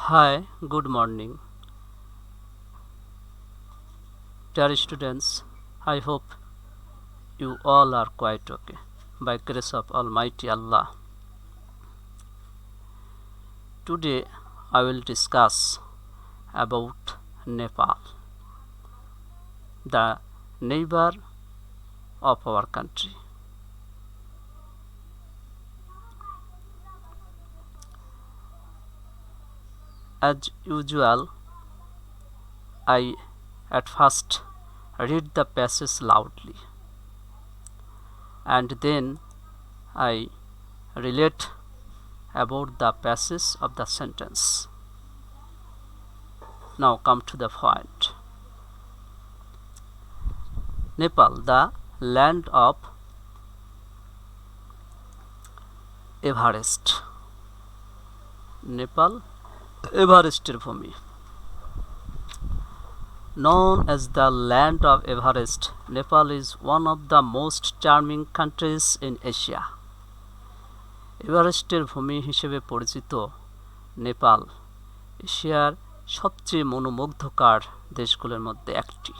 Hi, good morning, dear students. I hope you all are quite okay. By grace of Almighty Allah. Today I will discuss about Nepal, the neighbor of our country. As usual, I at first read the passage loudly and then I relate about the passage of the sentence. Now come to the point. Nepal, the land of Everest. Nepal, Everesটের ভূমি. Known as the land of Everest, Nepal is one of the most charming countries in Asia. এভারেস্টের ভূমি হিসেবে পরিচিত নেপাল এশিয়ার সবচেয়ে মনোমুগ্ধকর দেশগুলোর মধ্যে একটি।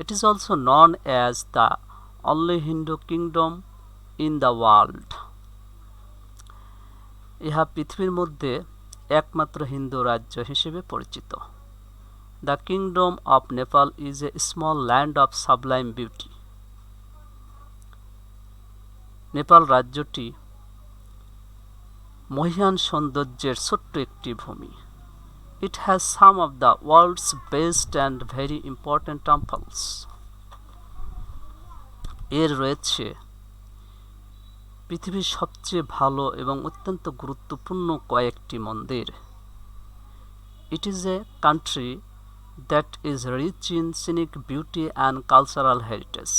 It is also known as the only Hindu kingdom in the world. ইহা পৃথিবীর মধ্যে একমাত্র হিন্দু রাজ্য হিসেবে পরিচিত। The kingdom of Nepal is a small land of sublime beauty. Nepal রাজ্যটি মহিয়ান সৌন্দর্যের ছোট্ট একটি ভূমি। It has some of the world's best and very important temples. এর রয়েছে পৃথিবীর সবচেয়ে ভালো এবং অত্যন্ত গুরুত্বপূর্ণ কয়েকটি মন্দির। It is a country that is rich in scenic beauty and cultural heritage.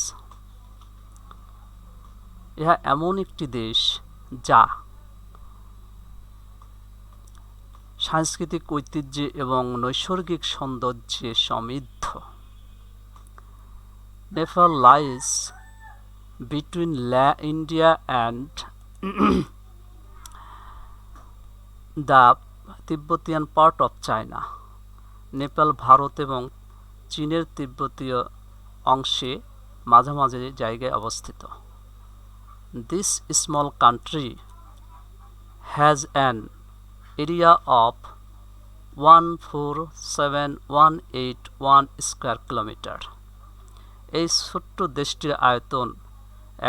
ইহা এমন একটি দেশ যা সাংস্কৃতিক ঐতিহ্যে এবং নৈসর্গিক সৌন্দর্যে সমৃদ্ধ। Nepal lies between India and the Tibetan part of China. Nepal Bharat এবং চীনের তিব্বতীয় অংশে মাঝামাঝি জায়গায় অবস্থিত। This small country has an area of 147,181 square kilometer. এই ছোট্ট দেশটির আয়তন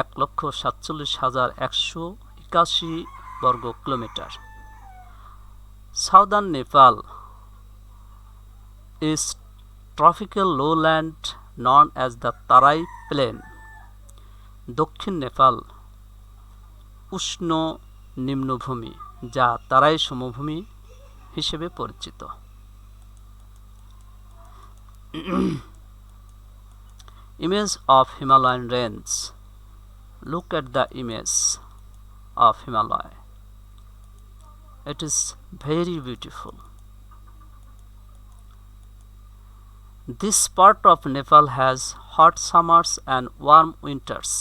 1,47,181 বর্গ kilometre. Southern Nepal is tropical lowland known as the Tarai Plain. দক্ষিণ নেপাল উষ্ণ নিম্নভূমি যা তারাই সমভূমি হিসেবে পরিচিত। Image of Himalayan range. Look at the image of Himalaya. It is very beautiful. This part of Nepal has hot summers and warm winters.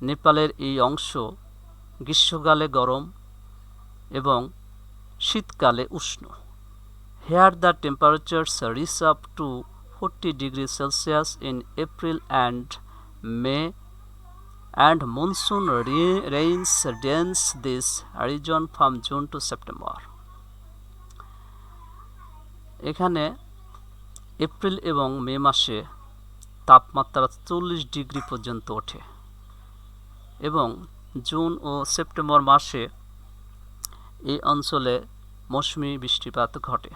নেপালের এই অংশ গ্রীষ্মকালে গরম এবং শীতকালে উষ্ণ। Here the temperatures reach up to 40 degrees Celsius in April and May, and monsoon rains dense this region from June to September. এখানে April এবং মে মাসে তাপমাত্রা 40 ডিগ্রি পর্যন্ত ওঠে এবং জুন ও সেপ্টেম্বর মাসে এই অঞ্চলে মৌসুমী বৃষ্টিপাত ঘটে।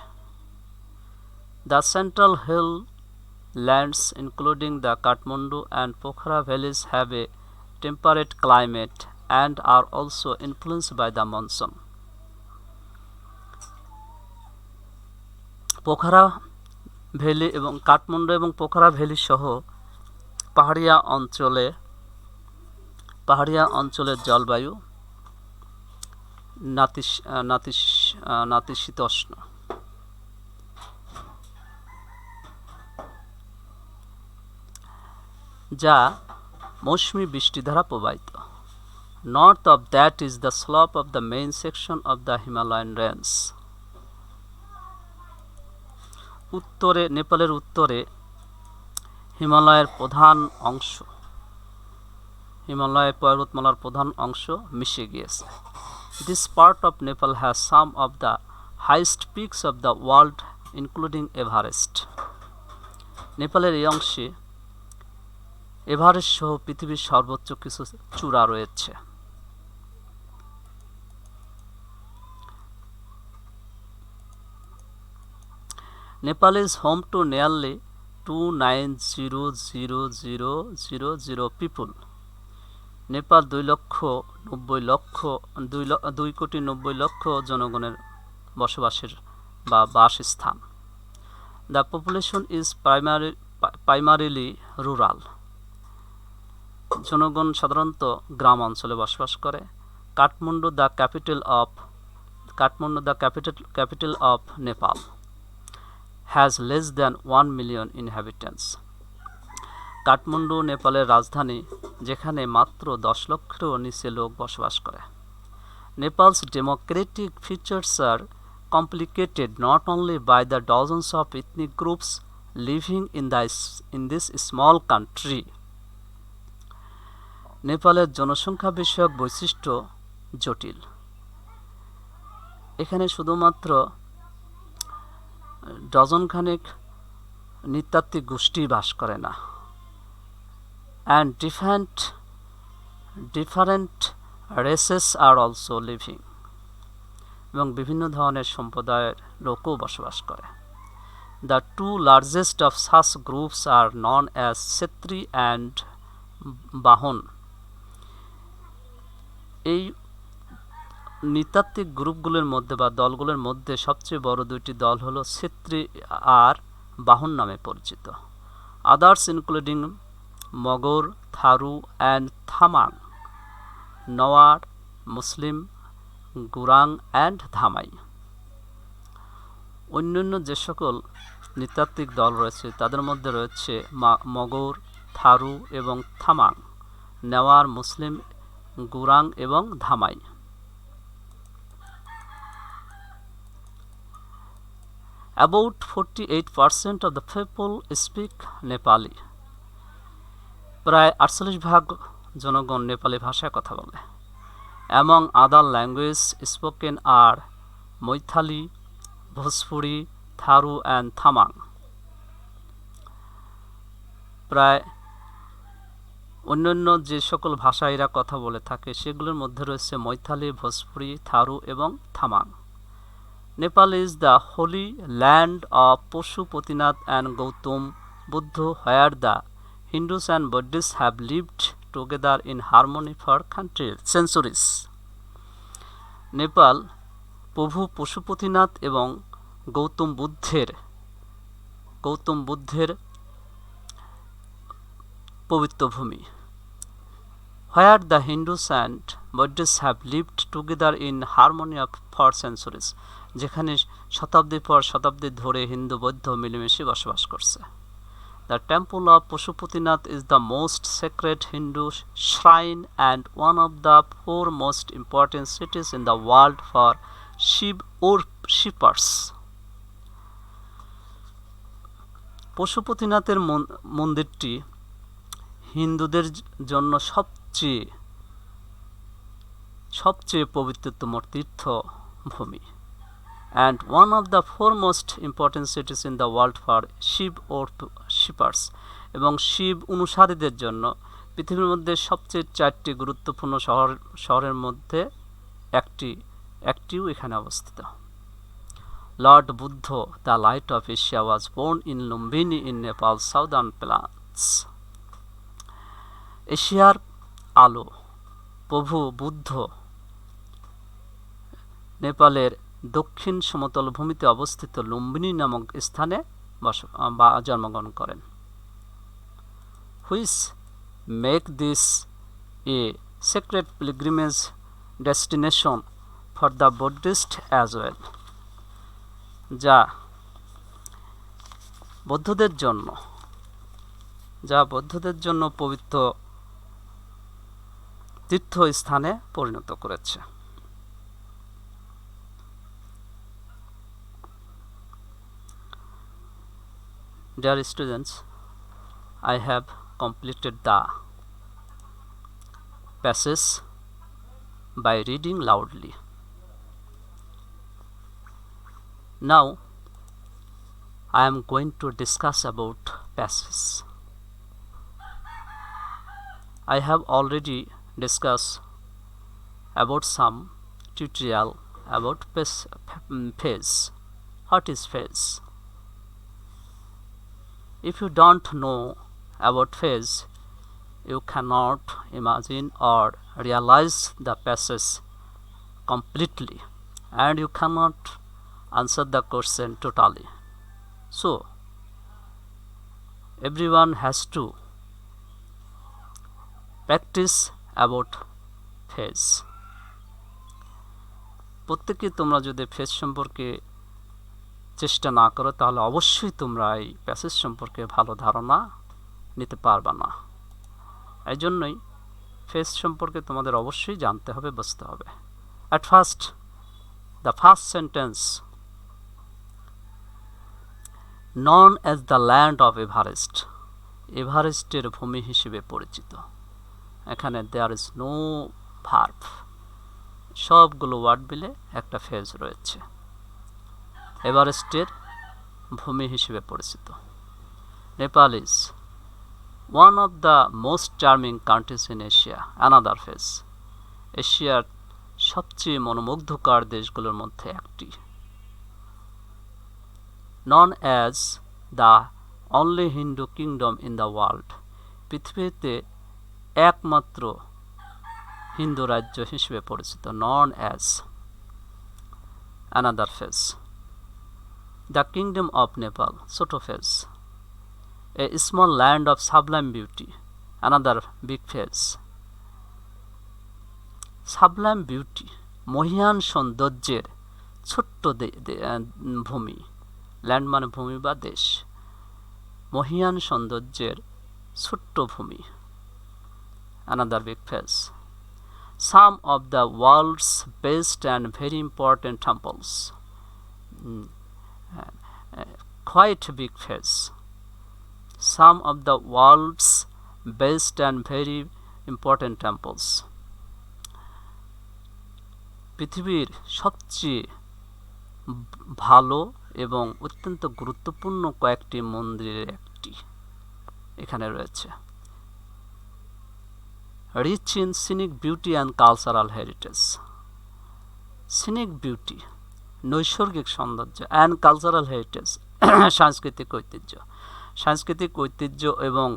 The central hill lands including the Kathmandu and Pokhara valleys have a temperate climate and are also influenced by the monsoon. Pokhara valley এবং কাঠমান্ডু এবং পোখরা ভ্যালি সহ পাহাড়িয়া অঞ্চলের জলবায়ু নাতিশীতোষ্ণ। যা মৌসুমী বৃষ্টি দ্বারা প্রবাহিত। North of that is the slope of the main section of the Himalayan range. উত্তরে নেপালের উত্তরে হিমালয়ের প্রধান অংশ, হিমালয় পর্বতমালার প্রধান অংশ মিশে গিয়েছে। This part of Nepal has some of the highest peaks of the world including Everest. নেপালের এই অংশে এভারেস্ট সহ পৃথিবীর সর্বোচ্চ কিছু চূড়া রয়েছে। Nepal is home to nearly 290,000 people. Nepal 2,90,00,000 জনগণের বসবাসের বা বাসস্থান। The population is primarily rural. জনগণ সাধারণত গ্রাম অঞ্চলে বসবাস করে। Kathmandu the capital of Nepal has less than 1 million inhabitants. Kathmandu নেপালের রাজধানী, যেখানে মাত্র 10 লক্ষেরও নিচে লোক বসবাস করে। Nepal's democratic features are complicated not only by the dozens of ethnic groups living in this small country. নেপালের জনসংখ্যা বিষয়ক বৈশিষ্ট্য জটিল। এখানে শুধুমাত্র ডজনখানেক নৃতাত্ত্বিক গোষ্ঠী বাস করে না। And different races are also living. এবং বিভিন্ন ধরনের সম্প্রদায়ের লোকও বসবাস করে। The two largest of such groups are known as Kshetri and Bahon. এই নৃতাত্ত্বিক গ্রুপগুলোর মধ্যে বা দলগুলোর মধ্যে সবচেয়ে বড় দুইটি দল হলো ছেত্রী আর বাহন নামে পরিচিত। Others including Mogor, Tharu and Thamang, Newar, Muslim, Gurang and Dhamai. অন্যান্য যে সকল নৃতাত্ত্বিক দল রয়েছে তাদের মধ্যে রয়েছে মগর, থারু এবং থামাং, নেওয়ার, মুসলিম, গুরাং এবং ধামাই। About 48% of the people speak Nepali. প্রায় 48% জনগণ নেপালি ভাষায় কথা বলে। Among other languages spoken are Moithali, Bhojpuri, Tharu and Thamang. প্রায় অন্যান্য যে সকল ভাষা এরা কথা বলে থাকে সেগুলোর মধ্যে রয়েছে মৈথালি, ভোজপুরি, থারু এবং থামাং। Nepal is the holy land of Pashupatinath and Gautam Buddha, where the Hindus and Buddhists have lived together in harmony for centuries. Nepal প্রভু পশুপতিনাথ এবং গৌতম বুদ্ধের পবিত্র ভূমি, where the Hindus and Buddhists have lived together in harmony for centuries, যেখানে শতাব্দী পর শতাব্দী ধরে হিন্দু বৌদ্ধ মিলেমিশে বসবাস করছে। The temple of Pashupatinath is the most sacred Hindu shrine and one of the four most important cities in the world for Shiv worshippers. পশুপতিনাথের মন্দিরটি হিন্দুদের জন্য সবচেয়ে পবিত্রতম তীর্থভূমি and one of the foremost important cities in the world for Shiv worshippers, এবং শিব অনুসারীদের জন্য পৃথিবীর মধ্যে সবচেয়ে 4টি গুরুত্বপূর্ণ শহরের মধ্যে একটিও এখানে অবস্থিত। Lord Buddha, the light of Asia, was born in Lumbini in Nepal's southern plains. এশিয়ার আলো প্রভু বুদ্ধ নেপালের দক্ষিণ সমতল ভূমিতে অবস্থিত লুম্বিনী নামক স্থানে জন্মগ্রহণ করেন, which make this a sacred pilgrimage destination for the Buddhists as well, যা বৌদ্ধদের জন্য পবিত্র তীর্থস্থানে পরিণত করেছে। Dear students, I have completed the passage by reading loudly. Now I am going to discuss about passages. I have already discussed about some tutorial about phase. What is phase? If you don't know about phase, you cannot imagine or realize the passage completely, and you cannot answer the question totally. So everyone has to practice about phase. প্রত্যেকে তোমরা যদি phase সম্পর্কে চেষ্টা না করো তাহলে অবশ্যই তোমরা এই প্যাসেজ সম্পর্কে ভালো ধারণা নিতে পারবে না। এই জন্যই ফেজ সম্পর্কে তোমাদের অবশ্যই জানতে হবে, বুঝতে হবে। At first, the first sentence, known as the land of Everest, এভারেস্টের ভূমি হিসেবে পরিচিত। এখানে there is no verb, সবগুলো ওয়ার্ড মিলে একটা ফেজ রয়েছে। এভারেস্টের ভূমি হিসেবে পরিচিত। Nepal is one of the most charming countries in Asia, another phase, এশিয়ার সবচেয়ে মনোমুগ্ধকর দেশগুলোর মধ্যে একটি। known as the only Hindu kingdom in the world, পৃথিবীতে একমাত্র হিন্দু রাজ্য হিসেবে পরিচিত। known as, another phase, the kingdom of Nepal, ছোট phase, a small land of sublime beauty, another big phase, sublime beauty, মহিয়ান সৌন্দর্যের ছোট্ট ভূমি, ল্যান্ড মানে ভূমি বা দেশ, মহিয়ান সৌন্দর্যের ছোট্ট ভূমি, another big phase, some of the world's best and very important temples, quite a big phase, some of the world's best and very important temples, পৃথিবীর সবচেয়ে ভালো এবং অত্যন্ত গুরুত্বপূর্ণ কয়েকটি মন্দিরের একটি এখানে রয়েছে। rich in scenic beauty and cultural heritage, scenic beauty, নৈসর্গিক সৌন্দর্য, and cultural heritage, সাংস্কৃতিক ঐতিহ্য, সাংস্কৃতিক ঐতিহ্য এবং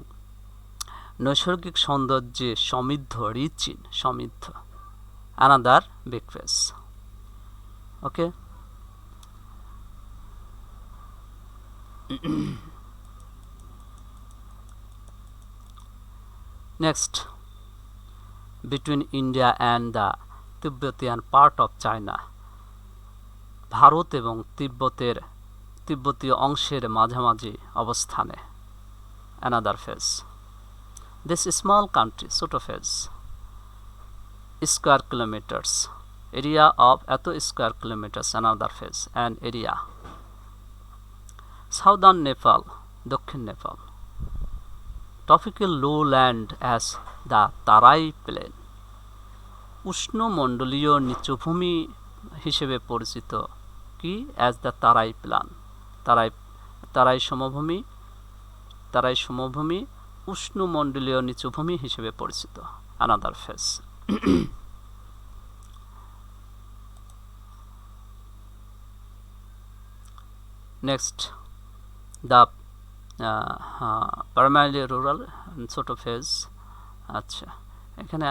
নৈসর্গিক সৌন্দর্যে সমৃদ্ধ, rich in, সমৃদ্ধ, another big phase. Okay, next, between India and the Tibetan part of China, Bharat এবং তিব্বতীয় অংশের মাঝামাঝি অবস্থানে, another phase, this small country, ছোট phase, square kilometers, area of এত square kilometers, another phase, and area, southern Nepal, দক্ষিণ Nepal, tropical lowland as the Tarai plain, উষ্ণমণ্ডলীয় নিচুভূমি হিসেবে পরিচিত কি, as the Tarai plain, তারাই সমভূমি উষ্ণমণ্ডলীয় নিচুভূমি হিসেবে পরিচিত, another phase. next, the primarily rural, ছোট ফেজ। আচ্ছা, এখানে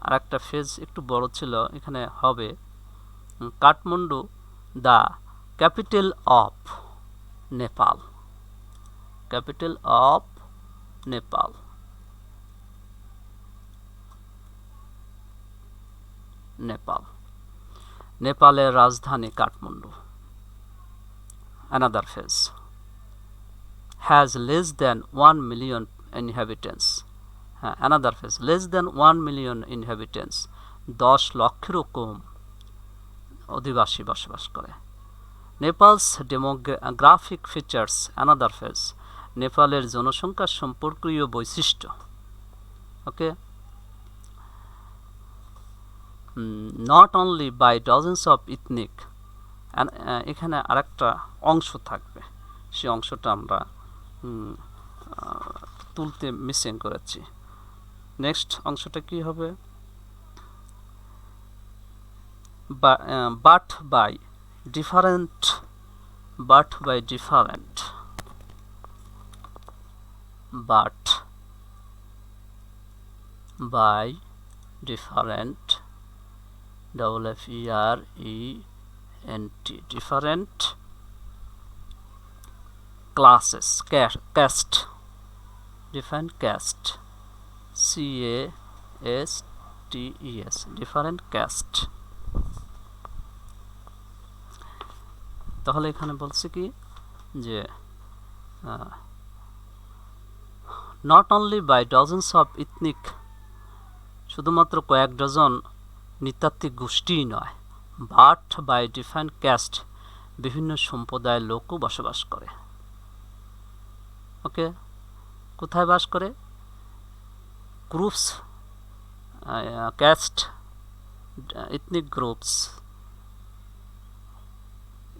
আর একটা ফেজ একটু বড় ছিল, এখানে হবে Kathmandu, the capital of Nepal, capital of Nepal, Nepal, নেপালের রাজধানী Kathmandu, another phase, has less than 1 million inhabitants, another phase, less than 1 million inhabitants, 10 লক্ষেরও কম অধিবাসী বসবাস করে। Nepal's demographic features, another phase, নেপালের জনসংখ্যা সম্পর্কীয় বৈশিষ্ট্য। Okay, not only by dozens of ethnic, এখানে আরেকটা অংশ থাকবে, সেই অংশটা আমরা তুলতে মিসিং করেছি। নেক্সট অংশটা কি হবে? But by different, but by different, but by different, double F E R E N T, different classes, caste, different caste, C A S T E S, different caste। তাহলে এখানে বলছে কি যে not only by dozens of ethnic, শুধুমাত্র কয়েক dozen নৃতাত্ত্বিক গোষ্ঠীই নয়, but by different cast, বিভিন্ন সম্প্রদায়ের লোকও বসবাস করে। ওকে, কোথায় বাস করে? Groups, cast, ethnic groups,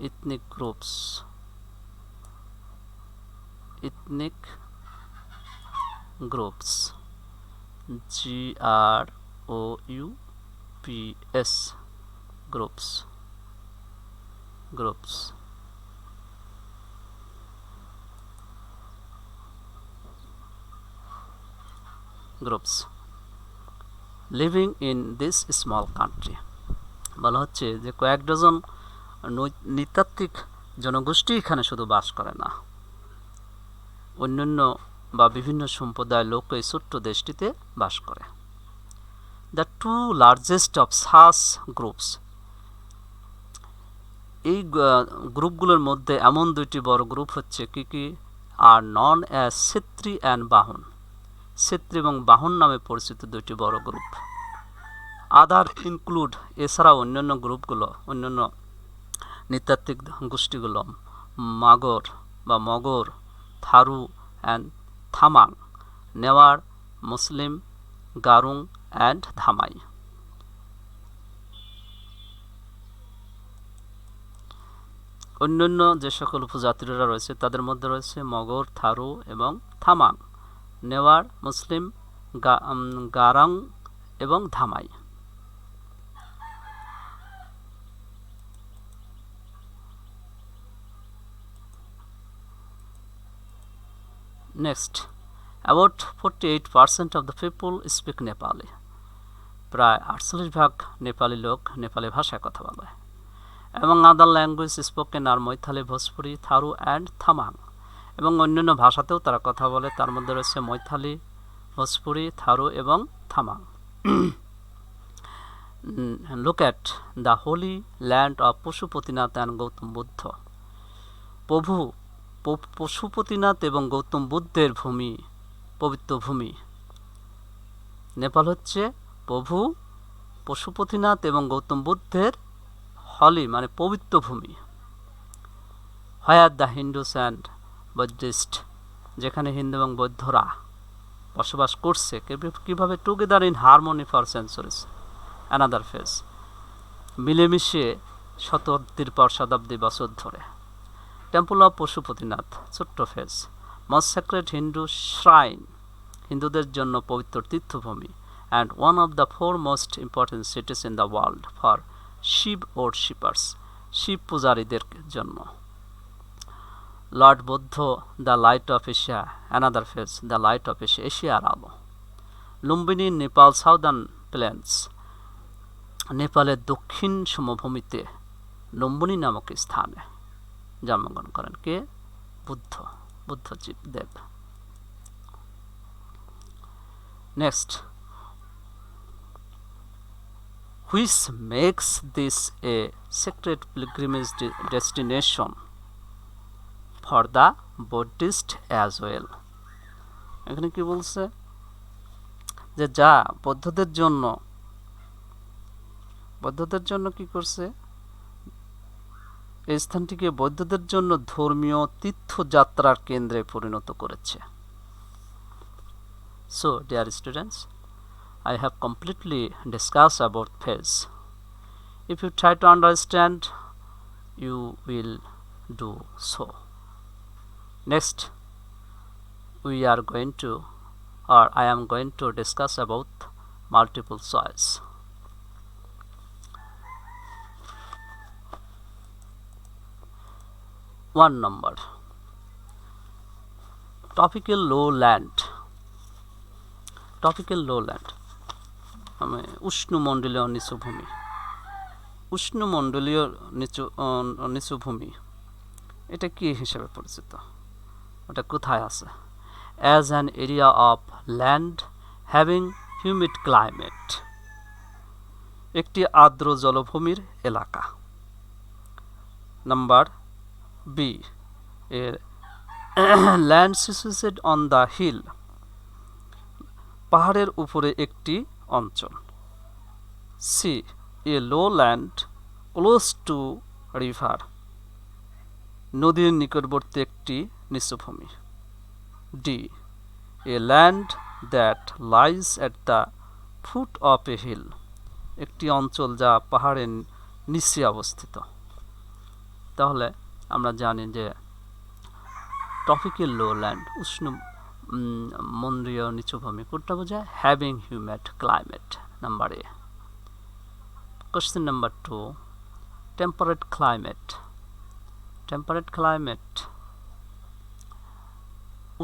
ethnic groups, ethnic groups, GROUPS, groups, groups, groups living in this small country। বলা হচ্ছে যে কয়েক ডজন নৃতাত্ত্বিক জনগোষ্ঠী এখানে শুধু বাস করে না, অন্যান্য বা বিভিন্ন সম্প্রদায়ের লোক এই ছোট্ট দেশটিতে বাস করে। The two largest of such groups, এই গ্রুপগুলোর মধ্যে এমন দুইটি বড় গ্রুপ হচ্ছে কি কি? আর নন অ্যাজ ছেত্রী অ্যান্ড বাহন, ছেত্রী এবং বাহন নামে পরিচিত দুইটি বড় গ্রুপ। আদার ইনক্লুড, এছাড়াও অন্যান্য গ্রুপগুলো, অন্যান্য নৃতাত্ত্বিক গোষ্ঠীগুলো মাগর বা মগর, থারু অ্যান্ড থামাং, নেওয়ার, মুসলিম, গারুং অ্যান্ড ধামাই। অন্যান্য যে সকল উপজাতিরা রয়েছে তাদের মধ্যে রয়েছে মগর, থারু এবং থামাং, নেওয়ার, মুসলিম, গারাং এবং ধামাই। Next, about 48% of the people speak Nepali, প্রায় 48% নেপালি লোক নেপালি ভাষায় কথা বলে। এবং other language spoken are Maithili, Bhojpuri, Tharu and Tamang, এবং অন্যান্য ভাষাতেও তারা কথা বলে, তার মধ্যে রয়েছে মৈথালি, ভোজপুরি, থারু এবং Tamang. Look at the holy land of Pashupatinath and Gautam Buddha, Pashupatinath এবং গৌতম বুদ্ধের ভূমি, পবিত্র ভূমি। নেপাল হচ্ছে প্রভু পশুপতিনাথ এবং গৌতম বুদ্ধের হলি মানে পবিত্র ভূমি। Where the Hindus and Buddhist, যেখানে হিন্দু এবং বৌদ্ধরা বসবাস করছে কীভাবে? Together in harmony for centuries, another phase, মিলেমিশে শতাব্দীর পর শতাব্দী বছর ধরে। টেম্পল অফ পশুপতিনাথ, ছোট্ট phrase, most sacred Hindu shrine, হিন্দুদের জন্য পবিত্র তীর্থভূমি, and one of the 4 most important cities in the world for Shiva worshippers, Shiva পূজারীদের জন্য। Lord Buddha, the light of Asia, another phrase, the light of Asia, এশিয়ার আলো। লুম্বিনী, নেপাল সাউদার্ন প্লেন্স, নেপালের দক্ষিণ সমভূমিতে লুম্বিনী নামক স্থানে জন্মগ্রহণ করেন কে? বুদ্ধ, বুদ্ধজীব দেব। Next, which makes this a sacred pilgrimage destination for the Buddhist as well। এখানে কি বলছে? যে যা বৌদ্ধদের জন্য কি করছে? এই স্থানটিকে বৌদ্ধদের জন্য ধর্মীয় তীর্থযাত্রার কেন্দ্রে পরিণত করেছে। So, dear students, I have completely discussed about Fez. If you try to understand, you will do so. Next, we are going to, or I am going to discuss about multiple choice. One number, tropical lowland. Tropical lowland উষ্ণমণ্ডলীয় নিচুভূমি। উষ্ণমণ্ডলীয় নিচুভূমি এটা কি হিসেবে পরিচিত? ওটা কোথায় আছে? As an area of land having humid climate, একটি আর্দ্র জলভূমির এলাকা। Number B, land situated on the hill, পাহাড়ের উপরে একটি অঞ্চল। C, a low land close to river, নদীর নিকটবর্তী একটি নিচুভূমি। D, a land that lies at the foot of a hill, একটি অঞ্চল যা পাহাড়ের নিচে অবস্থিত। তাহলে আমরা জানি যে ট্রপিক্যাল লো ল্যান্ড মন্ডলীয় নিচুভূমি কোনটা বোঝায়? Having humid climate, number A. Question number 2, temperate climate. Temperate climate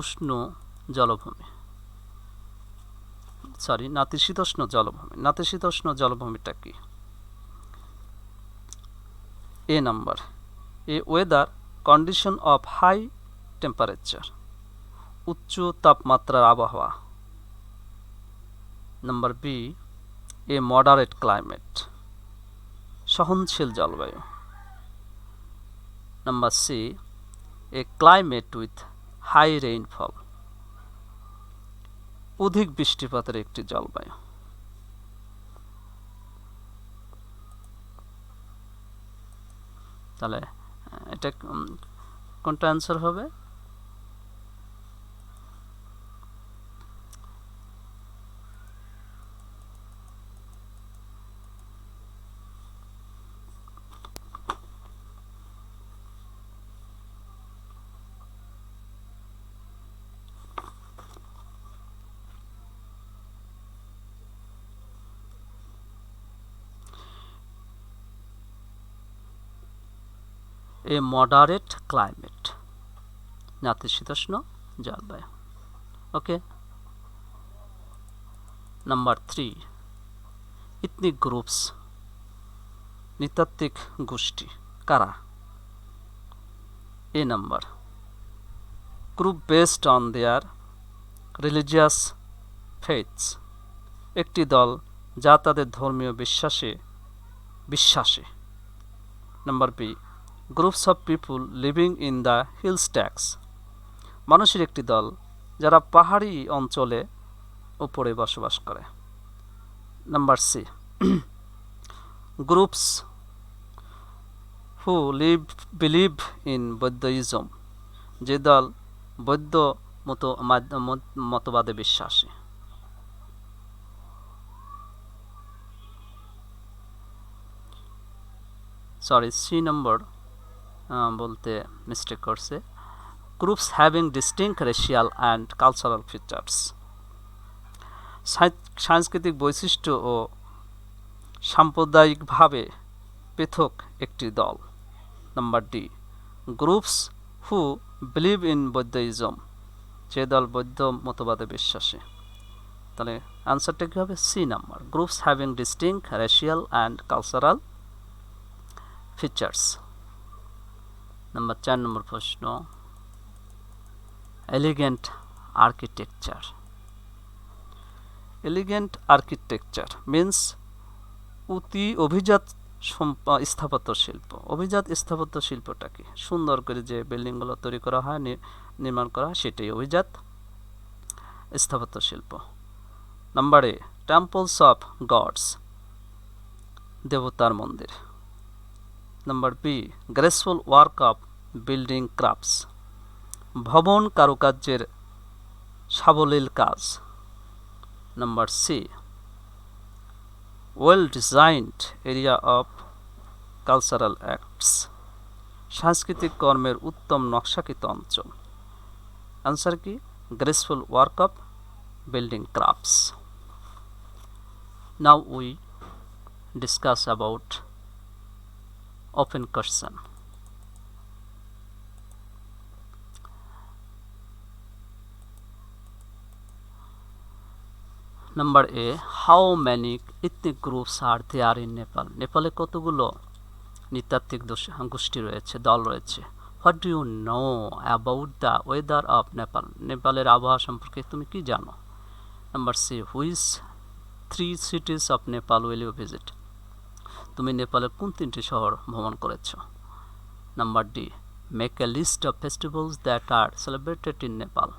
উষ্ণ জলভূমি, সরি নাতিশীতোষ্ণ জলভূমি। নাতিশীতোষ্ণ জলভূমিটা কি? A number, a weather condition of high temperature, উচ্চ তাপমাত্রার আবহাওয়া। Number B, a moderate climate, সহনশীল জলবায়ু। Number C, a climate with high rainfall, অধিক বৃষ্টিপাতের একটি জলবায়ু। তাহলে এটা কোনটা অ্যান্সার হবে? এ মডারেট ক্লাইমেট, নাতিশীতোষ্ণ জলবায়ু। ওকে। নাম্বার 3, ইথনিক গ্রুপস, নৃতাত্ত্বিক গোষ্ঠী কারা? A number, group based on their religious faiths, একটি দল যা তাদের ধর্মীয় বিশ্বাসে। Number B, groups of people living in the hill stacks, মানুষের একটি দল যারা পাহাড়ি অঞ্চলে উপরে বসবাস করে। Number C, groups who believe in Buddhism, যে দল বৌদ্ধ মতবাদে বিশ্বাসী। সরি, সি নম্বর বলতে মিস্টেক করছে। Groups having distinct racial and cultural features, সাংস্কৃতিক বৈশিষ্ট্য ও সাম্প্রদায়িকভাবে পৃথক একটি দল। Number D, groups who believe in Buddhism, যে দল বৌদ্ধ মতবাদে বিশ্বাসী। তাহলে আনসারটা কী হবে? C number, groups having distinct racial and cultural features. Number 4 নম্বর প্রশ্ন, elegant architecture. Elegant architecture means অভিজাত স্থাপত্য শিল্প। অভিজাত স্থাপত্য শিল্পটা কি? সুন্দর করে যে বিল্ডিংগুলো তৈরি করা হয়, নির্মাণ করা হয়, সেটাই অভিজাত স্থাপত্য শিল্প। Number A, temples of gods, দেবতার মন্দির। Number B, graceful work of building crafts, ভবন কারুকার্যের সাবলীল কাজ। Number C, well designed area of cultural acts, সাংস্কৃতিক কর্মের উত্তম নকশাকৃত অঞ্চল। আনসার কি? graceful work of building crafts. Now we discuss about open question. Number A, how many ethnic groups are there in Nepal? নেপালে কতগুলো নৃতাত্ত্বিক গোষ্ঠী রয়েছে, দল রয়েছে? What do you know about the weather of Nepal? নেপালের আবহাওয়া সম্পর্কে তুমি কি জানো? Number C, which 3 cities of Nepal will you visit? তুমি নেপালের কোন 3টি শহর ভ্রমণ করেছো? Number D, make a list of festivals that are celebrated in Nepal.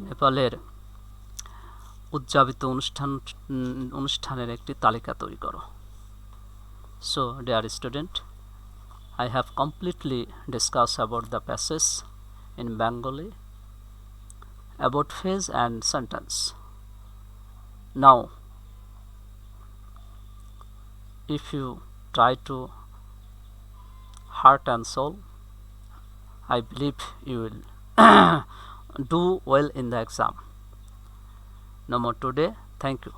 নেপালের উদযাপিত অনুষ্ঠানের একটি তালিকা তৈরি করো। So dear student, I have completely discussed about the passage in Bengali, about phrase and sentence. Now if you try to heart and soul, I believe you will do well in the exam. No more today. Thank you.